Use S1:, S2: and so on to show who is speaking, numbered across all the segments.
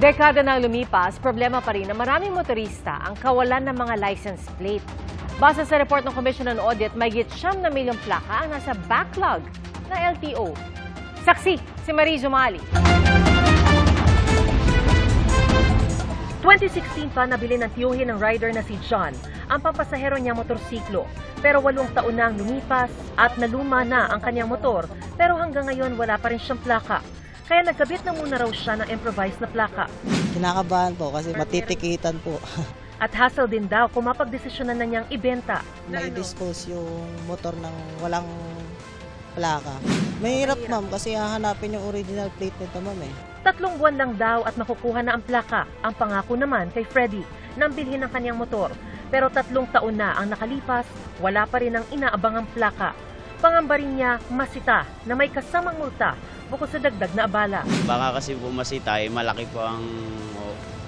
S1: Dekada nang lumipas, problema pa rin na maraming motorista ang kawalan ng mga license plate. Base sa report ng Commission on Audit, mahigit 9 na milyong plaka ang nasa backlog ng LTO. Saksi, si Mariz Umali. 2016 pa nabili ng tiyuhin ng rider na si John ang pampasahero niya motorsiklo. Pero 8 taon na ang lumipas at naluma na ang kanyang motor, pero hanggang ngayon wala pa rin siyang plaka. Kaya nagkabit na muna raw siya ng improvised na plaka.
S2: Kinakabahan po kasi matitikitan po.
S1: At hassle din daw kung mapagdesisyonan na niyang ibenta.
S2: Mai-dispose yung motor ng walang plaka. Mahirap ma'am kasi hahanapin yung original plate nito ma'am eh.
S1: 3 buwan lang daw at makukuha na ang plaka. Ang pangako naman kay Freddy nang bilhin ng kanyang motor. Pero 3 taon na ang nakalipas, wala pa rin ang inaabangang plaka. Pangamba rin niya masita na may kasamang multa bukod sa dagdag na abala.
S3: Baka kasi po masita, malaki po ang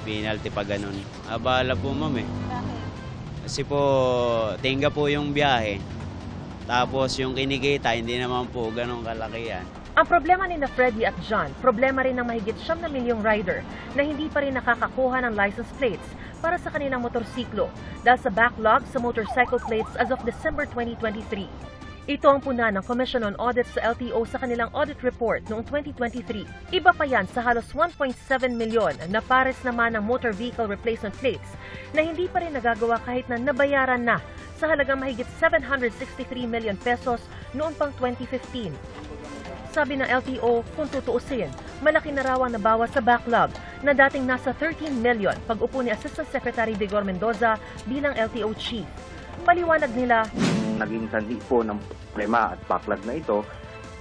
S3: penalty pa ganun. Abala po ma'am eh.
S1: Bakit?
S3: Kasi po, tinga po yung biyahe. Tapos yung kinikita, hindi naman po ganun kalaki yan.
S1: Ang problema ni na Freddy at John, problema rin ng mahigit 9 na milyong rider na hindi pa rin nakakakuha ng license plates para sa kanilang motorsiklo dahil sa backlog sa motorcycle plates as of December 2023. Ito ang puna ng Commission on Audit sa LTO sa kanilang audit report noong 2023. Iba pa yan sa halos 1.7 milyon na pares naman ng motor vehicle replacement plates na hindi pa rin nagagawa kahit na nabayaran na sa halagang mahigit 763 million pesos noon pang 2015. Sabi ng LTO, kung tutuusin, malaki na raw ang nabawas sa backlog na dating nasa 13 million pag-upo ni Assistant Secretary Vigor Mendoza bilang LTO Chief. Paliwanag nila,
S4: naging sanhi po ng problema at backlog na ito.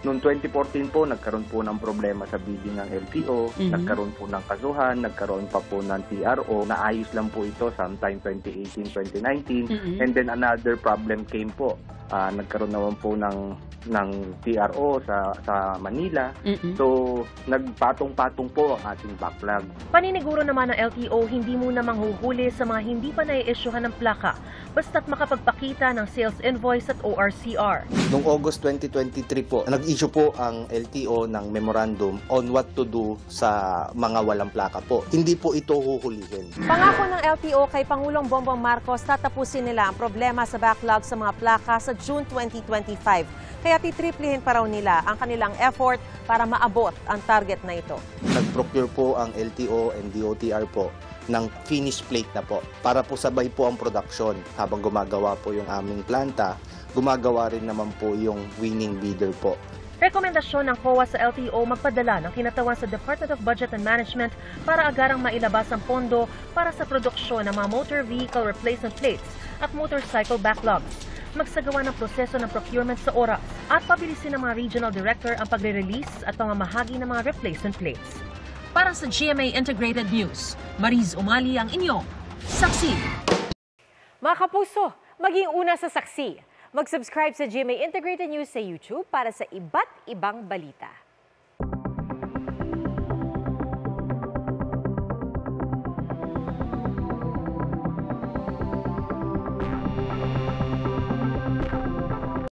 S4: Noong 2014 po, nagkaroon po ng problema sa bidding ng LTO, nagkaroon po ng kasuhan, nagkaroon pa po ng TRO. Naayos lang po ito sometime 2018-2019. And then another problem came po. Nagkaroon naman po ng TRO sa Manila. So, nagpatong-patong po ang ating backlog.
S1: Paniniguro naman ng LTO, hindi muna manghuhuli sa mga hindi pa nai-issuehan ng plaka basta't makapagpakita ng sales invoice at ORCR.
S5: Noong August 2023 po, nag-issue po ang LTO ng memorandum on what to do sa mga walang plaka po. Hindi po ito huhulihin.
S6: Pangako ng LTO kay Pangulong Bongbong Marcos, tatapusin nila ang problema sa backlog sa mga plaka sa June 2025. Kaya titriplihin pa raw nila ang kanilang effort para maabot ang target na ito.
S5: Nag-procure po ang LTO and DOTR po ng finished plate na po para po sabay po ang production. Habang gumagawa po yung aming planta, gumagawa rin naman po yung winning bidder po.
S1: Rekomendasyon ng COA sa LTO magpadala ng kinatawan sa Department of Budget and Management para agarang mailabas ang pondo para sa produksyon ng mga motor vehicle replacement plates at motorcycle backlogs. Magsagawa ng proseso ng procurement sa oras at pabilisin ng mga regional director ang pagre-release at pamamahagi ng mga replacement plates. Para sa GMA Integrated News, Mariz Umali ang inyong saksi. Mga kapuso, maging una sa saksi. Mag-subscribe sa GMA Integrated News sa YouTube para sa iba't ibang balita.